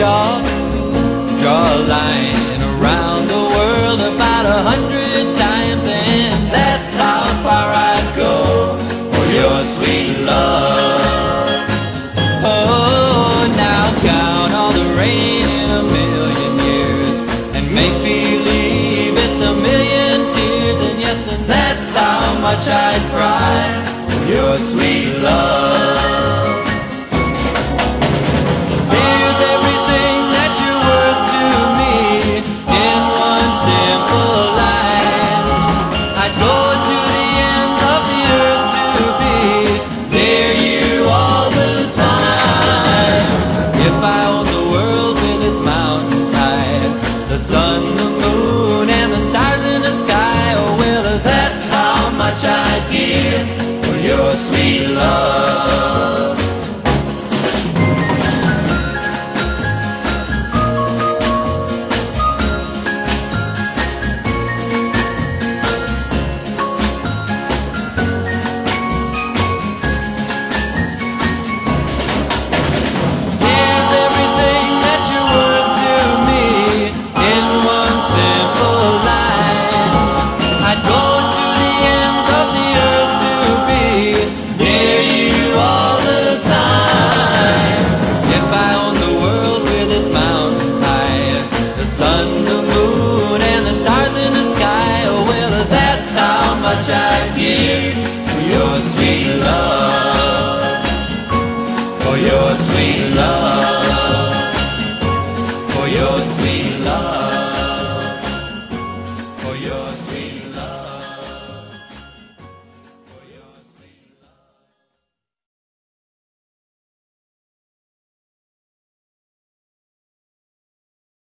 draw a line around the world about 100 times, and that's how far I'd go for your sweet love. Oh, now count all the rain in a million years and make believe it's a million tears, and yes, and that's how much I'd cry for your sweet love. The sun, the moon, and the stars in the sky, oh well, that's how much I'd give for your sweet love. I'd give for your sweet love.